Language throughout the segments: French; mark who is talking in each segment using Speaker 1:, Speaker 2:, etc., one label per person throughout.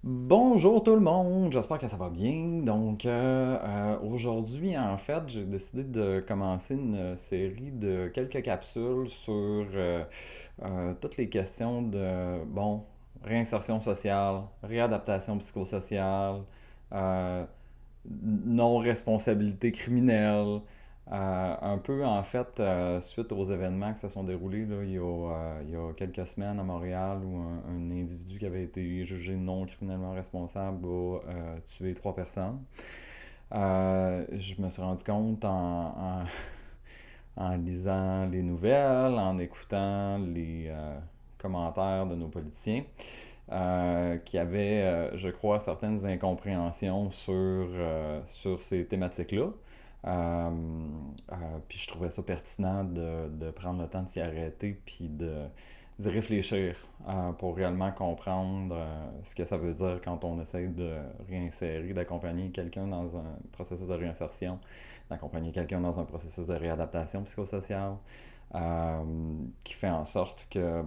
Speaker 1: Bonjour tout le monde, j'espère que ça va bien. Aujourd'hui, en fait, j'ai décidé de commencer une série de quelques capsules sur toutes les questions de, réinsertion sociale, réadaptation psychosociale, euh, non-responsabilité criminelle. Un peu, en fait, suite aux événements qui se sont déroulés là, il y a quelques semaines à Montréal où un individu qui avait été jugé non criminellement responsable a tué trois personnes. Je me suis rendu compte en lisant les nouvelles, en écoutant les commentaires de nos politiciens, qui avaient, je crois, certaines incompréhensions sur ces thématiques-là. Euh, Puis je trouvais ça pertinent de prendre le temps de s'y arrêter puis d'y réfléchir pour réellement comprendre ce que ça veut dire quand on essaie de réinsérer, d'accompagner quelqu'un dans un processus de réinsertion, d'accompagner quelqu'un dans un processus de réadaptation psychosociale, euh, qui fait en sorte que,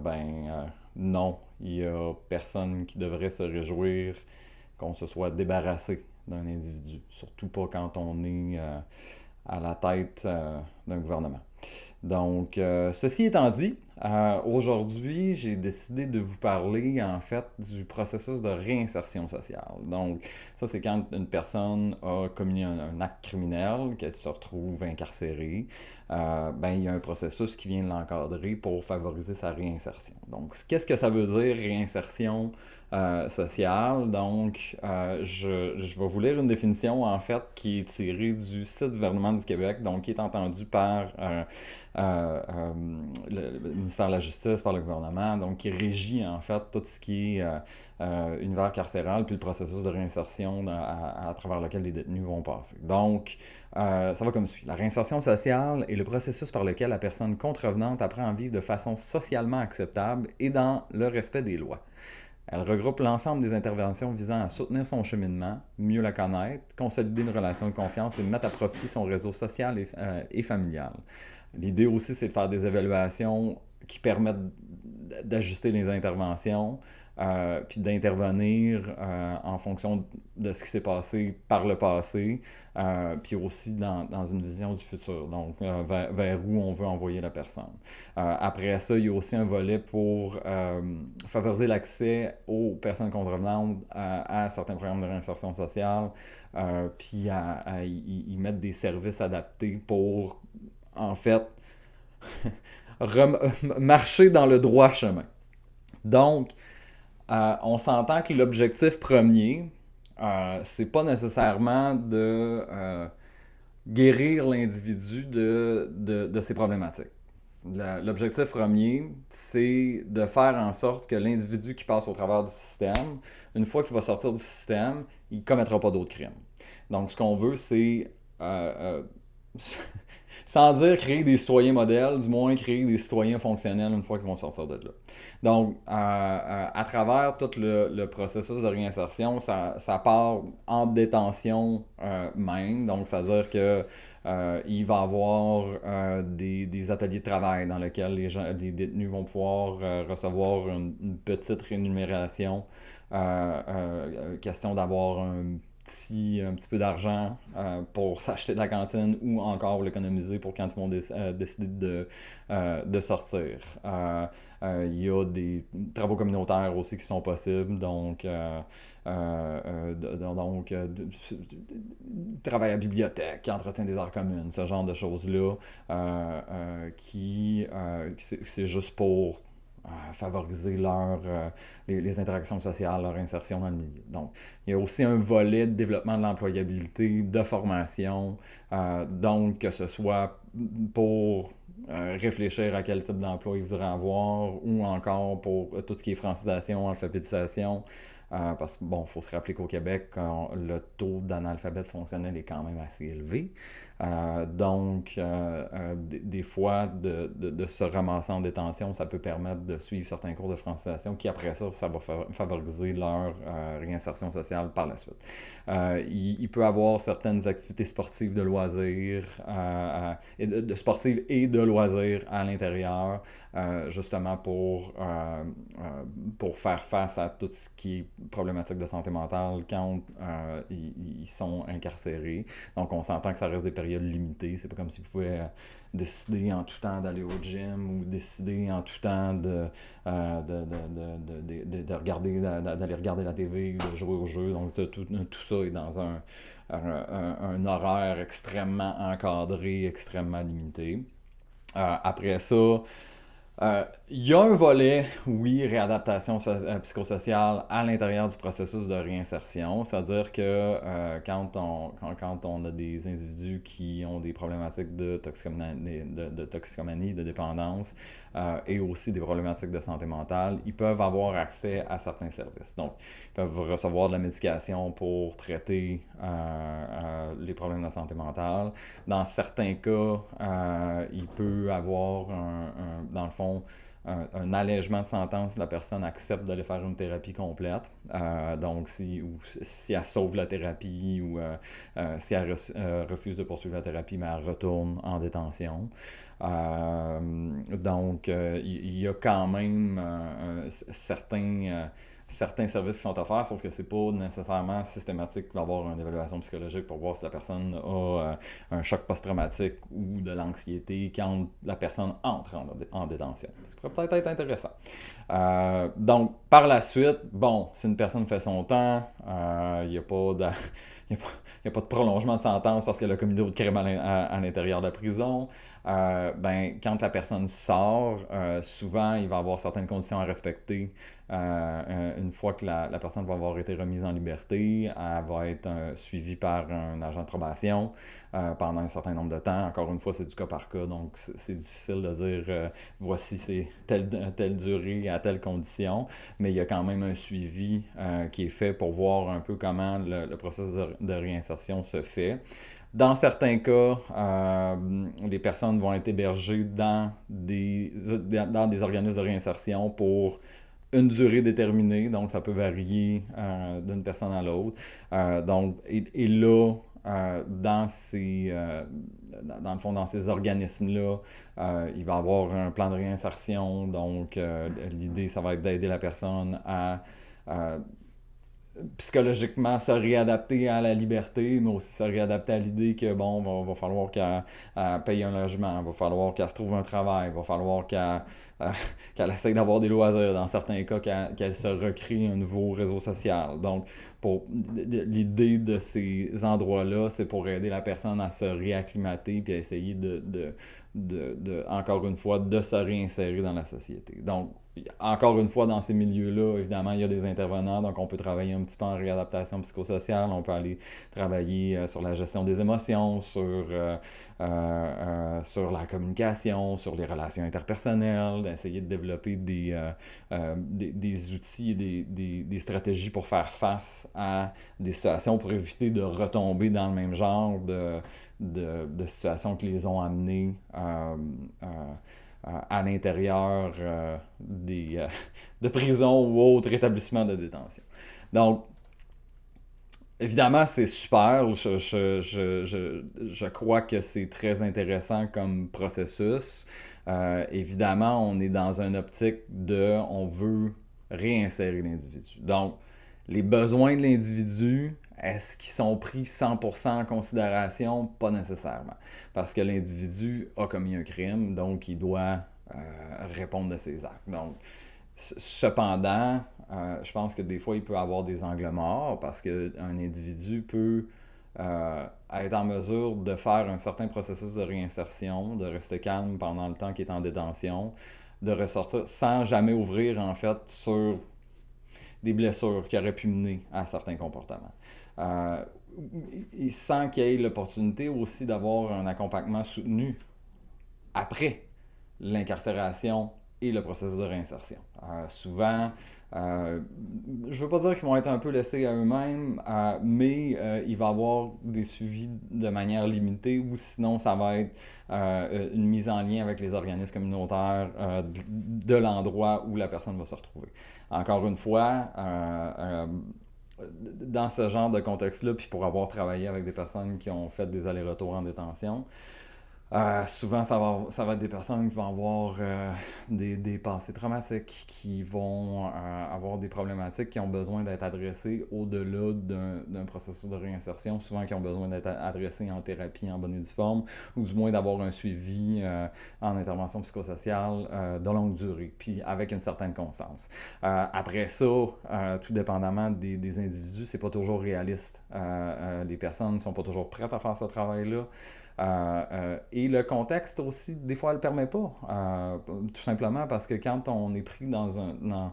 Speaker 1: non, il y a personne qui devrait se réjouir qu'on se soit débarrassé d'un individu, surtout pas quand on est à la tête d'un gouvernement. Ceci étant dit, aujourd'hui, j'ai décidé de vous parler en fait du processus de réinsertion sociale. Donc, ça, c'est quand une personne a commis un acte criminel, qu'elle se retrouve incarcérée. Il y a un processus qui vient l'encadrer pour favoriser sa réinsertion. Donc, qu'est-ce que ça veut dire réinsertion sociale? Je vais vous lire une définition en fait qui est tirée du site du gouvernement du Québec, donc qui est entendu par le ministère de la Justice, par le gouvernement, donc qui régit en fait tout ce qui est univers carcéral, puis le processus de réinsertion à travers lequel les détenus vont passer. Ça va comme suit. La réinsertion sociale est le processus par lequel la personne contrevenante apprend à vivre de façon socialement acceptable et dans le respect des lois. Elle regroupe l'ensemble des interventions visant à soutenir son cheminement, mieux la connaître, consolider une relation de confiance et mettre à profit son réseau social et familial. L'idée aussi, c'est de faire des évaluations qui permettent d'ajuster les interventions, puis d'intervenir en fonction de ce qui s'est passé par le passé, puis aussi dans une vision du futur, donc vers où on veut envoyer la personne. Après ça, il y a aussi un volet pour favoriser l'accès aux personnes contrevenantes à certains programmes de réinsertion sociale, puis à y mettre des services adaptés pour, en fait, marcher dans le droit chemin. Donc, on s'entend que l'objectif premier, c'est pas nécessairement de guérir l'individu de ses problématiques. L'objectif premier, c'est de faire en sorte que l'individu qui passe au travers du système, une fois qu'il va sortir du système, il ne commettra pas d'autres crimes. Donc, ce qu'on veut, c'est sans dire créer des citoyens modèles, du moins créer des citoyens fonctionnels une fois qu'ils vont sortir de là. À travers tout le processus de réinsertion, ça part en détention même. Donc, c'est-à-dire que il va y avoir des ateliers de travail dans lesquels les détenus vont pouvoir recevoir une petite rémunération. Question d'avoir un petit peu d'argent pour s'acheter de la cantine ou encore l'économiser pour quand ils vont décider de sortir. Il y a des travaux communautaires aussi qui sont possibles, travail à la bibliothèque, entretien des arts communes, ce genre de choses-là, c'est juste pour favoriser les interactions sociales, leur insertion dans le milieu. Donc, il y a aussi un volet de développement de l'employabilité, de formation, donc que ce soit pour réfléchir à quel type d'emploi ils voudraient avoir ou encore pour tout ce qui est francisation, alphabétisation. Parce que, bon, il faut se rappeler qu'au Québec, le taux d'analphabète fonctionnel est quand même assez élevé. Des fois, de se ramasser en détention, ça peut permettre de suivre certains cours de francisation qui, après ça, ça va favoriser leur réinsertion sociale par la suite. Il peut y avoir certaines activités sportives de loisirs, de sportives et de loisirs à l'intérieur, justement pour faire face à tout ce qui est problématiques de santé mentale quand ils sont incarcérés. Donc, on s'entend que ça reste des périodes limitées. C'est pas comme s'ils pouvaient décider en tout temps d'aller au gym ou décider en tout temps d'aller regarder la TV ou de jouer au jeu. Donc, tout ça est dans un horaire extrêmement encadré, extrêmement limité. Après ça, il y a un volet, oui, réadaptation psychosociale à l'intérieur du processus de réinsertion, c'est-à-dire que quand on a des individus qui ont des problématiques de toxicomanie, de dépendance, et aussi des problématiques de santé mentale, ils peuvent avoir accès à certains services. Donc, ils peuvent recevoir de la médication pour traiter les problèmes de santé mentale. Dans certains cas, il peut avoir dans le fond, un allègement de sentence, la personne accepte d'aller faire une thérapie complète. Donc, si elle sauve la thérapie ou si elle refuse de poursuivre la thérapie, mais elle retourne en détention. Donc, il y a quand même certains services qui sont offerts, sauf que c'est pas nécessairement systématique d'avoir une évaluation psychologique pour voir si la personne a un choc post-traumatique ou de l'anxiété quand la personne entre en détention. Ça pourrait peut-être être intéressant. Donc, par la suite, bon, si une personne fait son temps, il n'y a pas de... Il n'y a pas de prolongement de sentence parce qu'elle a commis d'autres crimes à l'intérieur de la prison. Quand la personne sort, souvent, il va y avoir certaines conditions à respecter. Une fois que la personne va avoir été remise en liberté, elle va être suivie par un agent de probation pendant un certain nombre de temps. Encore une fois, c'est du cas par cas, donc c'est difficile de dire voici c'est telle durée à telle condition, mais il y a quand même un suivi qui est fait pour voir un peu comment le processus de réinsertion se fait. Dans certains cas, les personnes vont être hébergées dans des organismes de réinsertion pour une durée déterminée, donc ça peut varier d'une personne à l'autre. Et là, dans le fond, dans ces organismes-là, il va y avoir un plan de réinsertion. Donc, l'idée, ça va être d'aider la personne à psychologiquement se réadapter à la liberté, mais aussi se réadapter à l'idée que, bon, va falloir qu'elle paye un logement, va falloir qu'elle se trouve un travail, va falloir qu'elle essaye d'avoir des loisirs, dans certains cas, qu'elle se recrée un nouveau réseau social. Donc, l'idée de ces endroits-là, c'est pour aider la personne à se réacclimater puis à essayer encore une fois, de se réinsérer dans la société. Donc, encore une fois, dans ces milieux-là, évidemment, il y a des intervenants, donc on peut travailler un petit peu en réadaptation psychosociale, on peut aller travailler sur la gestion des émotions, sur la communication, sur les relations interpersonnelles, d'essayer de développer des outils et des stratégies pour faire face à des situations pour éviter de retomber dans le même genre de situations qui les ont amenés à l'intérieur de prisons ou autres établissements de détention. Donc, évidemment, c'est super. Je crois que c'est très intéressant comme processus. Évidemment, on est dans une optique on veut réinsérer l'individu. Donc, les besoins de l'individu, est-ce qu'ils sont pris 100% en considération? Pas nécessairement. Parce que l'individu a commis un crime, donc il doit répondre de ses actes. Donc, cependant, je pense que des fois, il peut avoir des angles morts parce qu'un individu peut être en mesure de faire un certain processus de réinsertion, de rester calme pendant le temps qu'il est en détention, de ressortir sans jamais ouvrir, en fait, sur des blessures qui auraient pu mener à certains comportements. Et sans qu'il y ait l'opportunité aussi d'avoir un accompagnement soutenu après l'incarcération et le processus de réinsertion. Souvent, je ne veux pas dire qu'ils vont être un peu laissés à eux-mêmes, mais il va y avoir des suivis de manière limitée ou sinon ça va être une mise en lien avec les organismes communautaires de l'endroit où la personne va se retrouver. Encore une fois, dans ce genre de contexte-là, puis pour avoir travaillé avec des personnes qui ont fait des allers-retours en détention, Souvent, ça va être des personnes qui vont avoir des passés traumatiques, qui vont avoir des problématiques qui ont besoin d'être adressées au-delà d'un processus de réinsertion, souvent qui ont besoin d'être adressées en thérapie en bonne et due forme, ou du moins d'avoir un suivi en intervention psychosociale de longue durée, puis avec une certaine constance. Après ça, tout dépendamment des individus, c'est pas toujours réaliste. Les personnes ne sont pas toujours prêtes à faire ce travail-là. Et le contexte aussi, des fois, ne le permet pas. Tout simplement parce que quand on est pris dans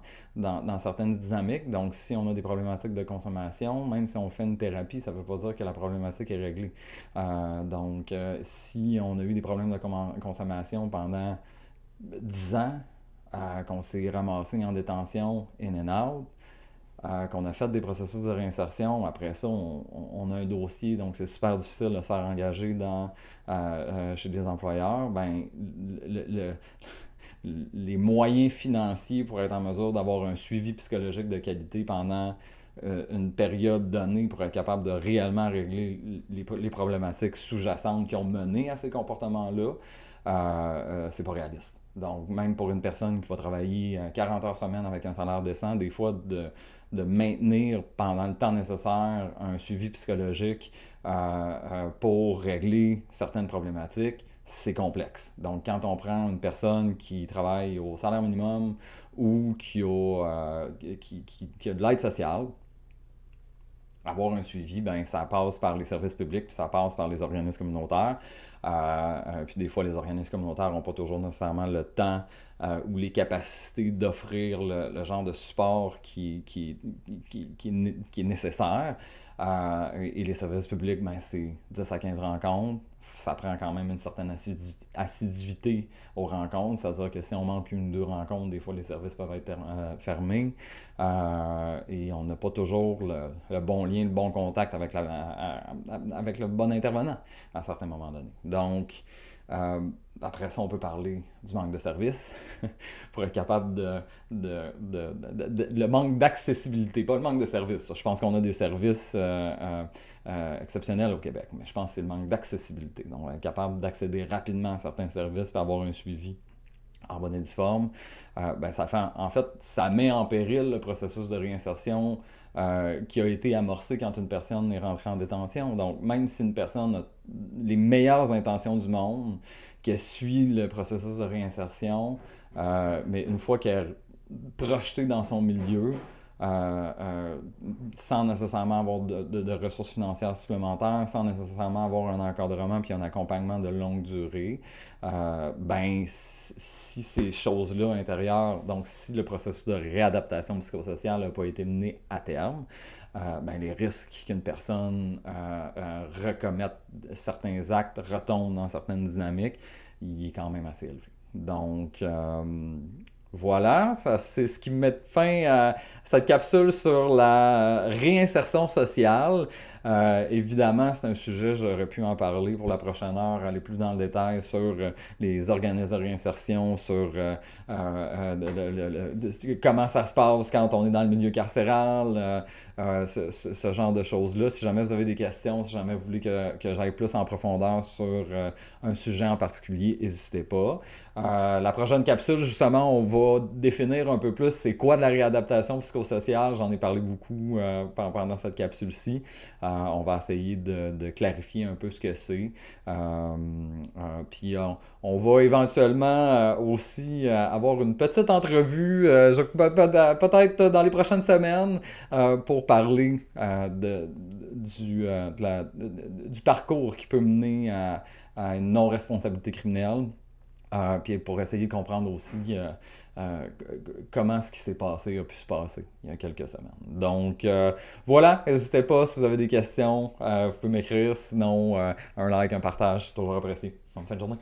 Speaker 1: certaines dynamiques, donc si on a des problématiques de consommation, même si on fait une thérapie, ça ne veut pas dire que la problématique est réglée. Si on a eu des problèmes de consommation pendant 10 ans, qu'on s'est ramassé en détention in and out, qu'on a fait des processus de réinsertion. Après ça, on a un dossier, donc c'est super difficile de se faire engager chez des employeurs. Ben, le, les moyens financiers pour être en mesure d'avoir un suivi psychologique de qualité pendant une période donnée pour être capable de réellement régler les problématiques sous-jacentes qui ont mené à ces comportements-là, c'est pas réaliste. Donc, même pour une personne qui va travailler 40 heures semaine avec un salaire décent, des fois, de maintenir pendant le temps nécessaire un suivi psychologique pour régler certaines problématiques, c'est complexe. Donc, quand on prend une personne qui travaille au salaire minimum ou qui a de l'aide sociale, avoir un suivi, ben, ça passe par les services publics, puis ça passe par les organismes communautaires. Puis des fois, les organismes communautaires n'ont pas toujours nécessairement le temps ou les capacités d'offrir genre de support qui est nécessaire. Et les services publics, ben, c'est 10 à 15 rencontres. Ça prend quand même une certaine assiduité aux rencontres. C'est-à-dire que si on manque une ou deux rencontres, des fois les services peuvent être fermés. Et on n'a pas toujours le bon lien, le bon contact avec le bon intervenant à certains moments donnés. Donc, après ça, on peut parler du manque de services pour être capable le manque d'accessibilité, pas le manque de services. Je pense qu'on a des services exceptionnels au Québec, mais je pense que c'est le manque d'accessibilité. Donc, être capable d'accéder rapidement à certains services et avoir un suivi en bonne et due forme, ben en fait, ça met en péril le processus de réinsertion qui a été amorcé quand une personne est rentrée en détention. Donc, même si une personne a les meilleures intentions du monde, qu'elle suit le processus de réinsertion, mais une fois qu'elle est projetée dans son milieu, euh, euh, sans nécessairement avoir de ressources financières supplémentaires, sans nécessairement avoir un encadrement puis un accompagnement de longue durée, ben, si ces choses-là intérieures, donc si le processus de réadaptation psychosociale n'a pas été mené à terme, ben, les risques qu'une personne recommette certains actes, retombe dans certaines dynamiques, il est quand même assez élevé. Donc, voilà, ça, c'est ce qui met fin à cette capsule sur la réinsertion sociale. Évidemment, c'est un sujet, j'aurais pu en parler pour la prochaine heure, aller plus dans le détail sur les organismes de réinsertion, sur comment ça se passe quand on est dans le milieu carcéral, ce genre de choses-là. Si jamais vous avez des questions, si jamais vous voulez que j'aille plus en profondeur sur un sujet en particulier, n'hésitez pas. La prochaine capsule, justement, on va définir un peu plus c'est quoi de la réadaptation psychosociale. J'en ai parlé beaucoup pendant cette capsule-ci. On va essayer de clarifier un peu ce que c'est. Puis on va éventuellement aussi avoir une petite entrevue, peut-être dans les prochaines semaines, pour parler du parcours qui peut mener à une non-responsabilité criminelle. Puis pour essayer de comprendre aussi comment ce qui s'est passé a pu se passer il y a quelques semaines. Donc voilà, n'hésitez pas si vous avez des questions, vous pouvez m'écrire, sinon un like, un partage, c'est toujours apprécié. Bonne fin de journée.